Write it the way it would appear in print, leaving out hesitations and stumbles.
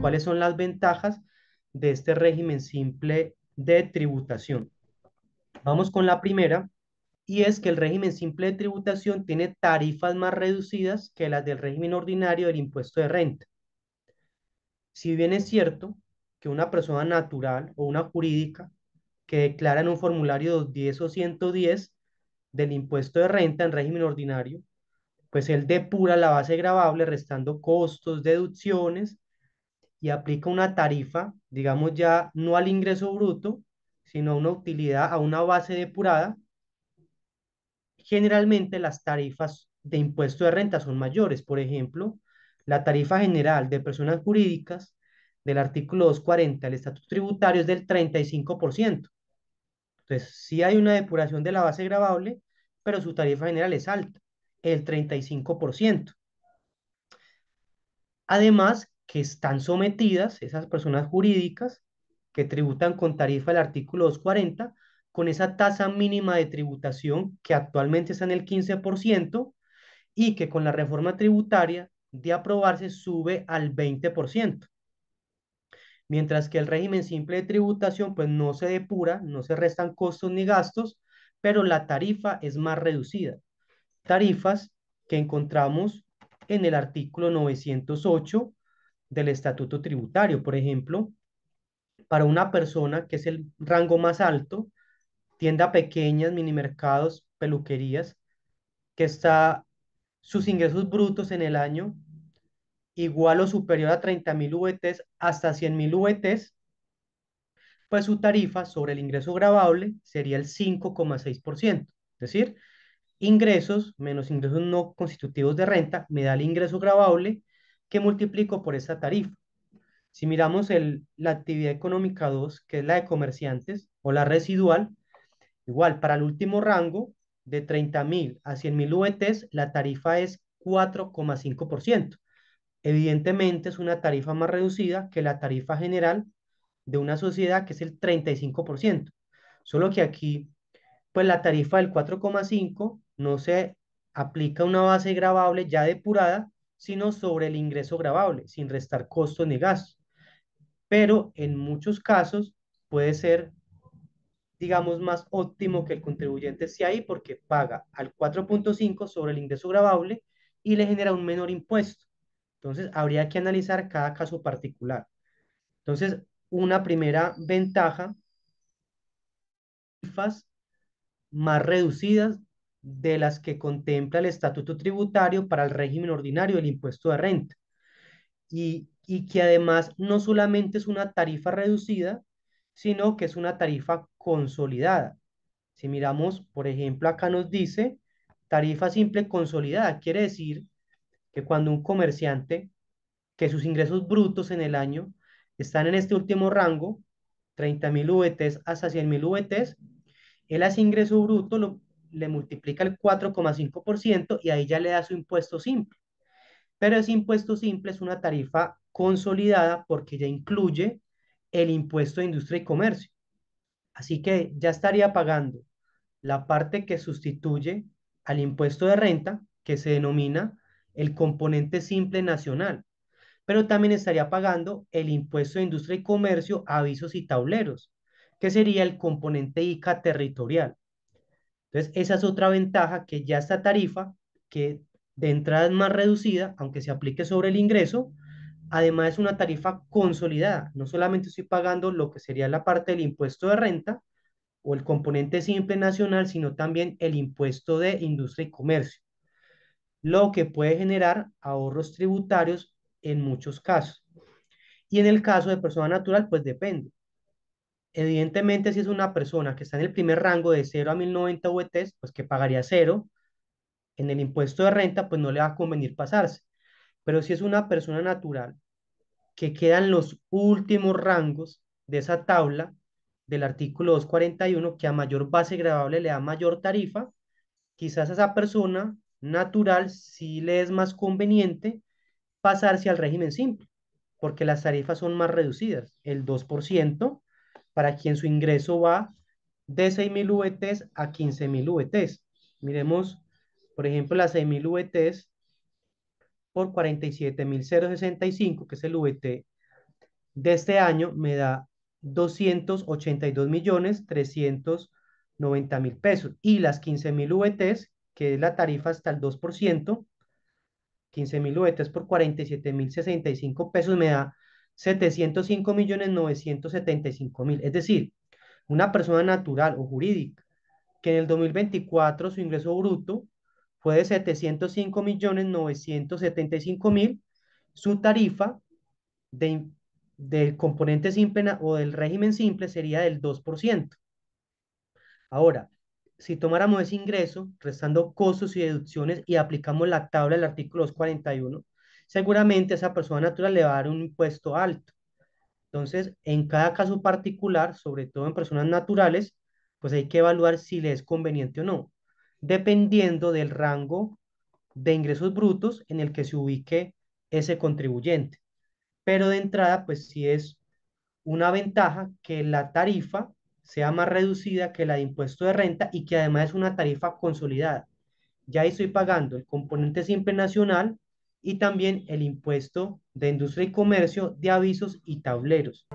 cuáles son las ventajas de este régimen simple de tributación. Vamos con la primera, y es que el régimen simple de tributación tiene tarifas más reducidas que las del régimen ordinario del impuesto de renta. Si bien es cierto que una persona natural o una jurídica que declara en un formulario 210 o 110 del impuesto de renta en régimen ordinario, pues él depura la base gravable restando costos, deducciones y aplica una tarifa, digamos ya no al ingreso bruto, sino a una utilidad, a una base depurada. Generalmente las tarifas de impuesto de renta son mayores. Por ejemplo, la tarifa general de personas jurídicas del artículo 240 del Estatuto Tributario es del 35%. Entonces, sí hay una depuración de la base gravable, pero su tarifa general es alta, el 35%. Además, que están sometidas esas personas jurídicas que tributan con tarifa del artículo 240 con esa tasa mínima de tributación que actualmente está en el 15% y que con la reforma tributaria de aprobarse sube al 20%. Mientras que el régimen simple de tributación pues no se depura, no se restan costos ni gastos, pero la tarifa es más reducida. Tarifas que encontramos en el artículo 908 del Estatuto Tributario. Por ejemplo, para una persona que es el rango más alto, tienda pequeñas, minimercados, peluquerías, que está sus ingresos brutos en el año igual o superior a 30.000 VTs hasta 100.000 VTs, pues su tarifa sobre el ingreso gravable sería el 5,6%. Es decir, ingresos menos ingresos no constitutivos de renta me da el ingreso gravable que multiplico por esa tarifa. Si miramos la actividad económica 2, que es la de comerciantes o la residual, igual para el último rango de 30.000 a 100.000 VTs, la tarifa es 4,5%. Evidentemente es una tarifa más reducida que la tarifa general de una sociedad que es el 35%. Solo que aquí, pues la tarifa del 4,5 no se aplica una base gravable ya depurada, sino sobre el ingreso gravable, sin restar costos ni gastos. Pero en muchos casos puede ser, digamos, más óptimo que el contribuyente esté ahí porque paga al 4,5 sobre el ingreso gravable y le genera un menor impuesto. Entonces, habría que analizar cada caso particular. Entonces, una primera ventaja, tarifas más reducidas de las que contempla el estatuto tributario para el régimen ordinario del impuesto de renta. Y que además no solamente es una tarifa reducida, sino que es una tarifa consolidada. Si miramos, por ejemplo, acá nos dice tarifa simple consolidada. Quiere decir que cuando un comerciante, que sus ingresos brutos en el año están en este último rango, 30.000 VTs hasta 100.000 VTs, él a ese ingreso bruto le multiplica el 4,5% y ahí ya le da su impuesto simple. Pero ese impuesto simple es una tarifa consolidada porque ya incluye el impuesto de industria y comercio. Así que ya estaría pagando la parte que sustituye al impuesto de renta, que se denomina el componente simple nacional, pero también estaría pagando el impuesto de industria y comercio, avisos y tableros, que sería el componente ICA territorial. Entonces, esa es otra ventaja, que ya esta tarifa, que de entrada es más reducida, aunque se aplique sobre el ingreso, además es una tarifa consolidada. No solamente estoy pagando lo que sería la parte del impuesto de renta o el componente simple nacional, sino también el impuesto de industria y comercio, lo que puede generar ahorros tributarios en muchos casos. Y en el caso de persona natural, pues depende. Evidentemente, si es una persona que está en el primer rango de 0 a 1090 VTs, pues que pagaría cero en el impuesto de renta, pues no le va a convenir pasarse. Pero si es una persona natural que queda en los últimos rangos de esa tabla del artículo 241, que a mayor base gravable le da mayor tarifa, quizás a esa persona natural sí le es más conveniente pasarse al régimen simple, porque las tarifas son más reducidas, el 2% para quien su ingreso va de 6.000 VTs a 15.000 VTs. Miremos, por ejemplo, las 6.000 VTs por 47.065, que es el VT de este año me da 282.390.000 pesos. Y las 15.000 VTs, que es la tarifa hasta el 2%, 15.000 VTs por 47.065 pesos me da 705.975.000. Es decir, una persona natural o jurídica que en el 2024 su ingreso bruto fue de 705.975.000, su tarifa de, del componente simple o del régimen simple sería del 2%. Ahora, si tomáramos ese ingreso, restando costos y deducciones y aplicamos la tabla del artículo 241, seguramente a esa persona natural le va a dar un impuesto alto. Entonces, en cada caso particular, sobre todo en personas naturales, pues hay que evaluar si le es conveniente o no, dependiendo del rango de ingresos brutos en el que se ubique ese contribuyente. Pero de entrada, pues sí es una ventaja que la tarifa sea más reducida que la de impuesto de renta y que además es una tarifa consolidada. Ya estoy pagando el componente simple nacional y también el impuesto de industria y comercio de avisos y tableros.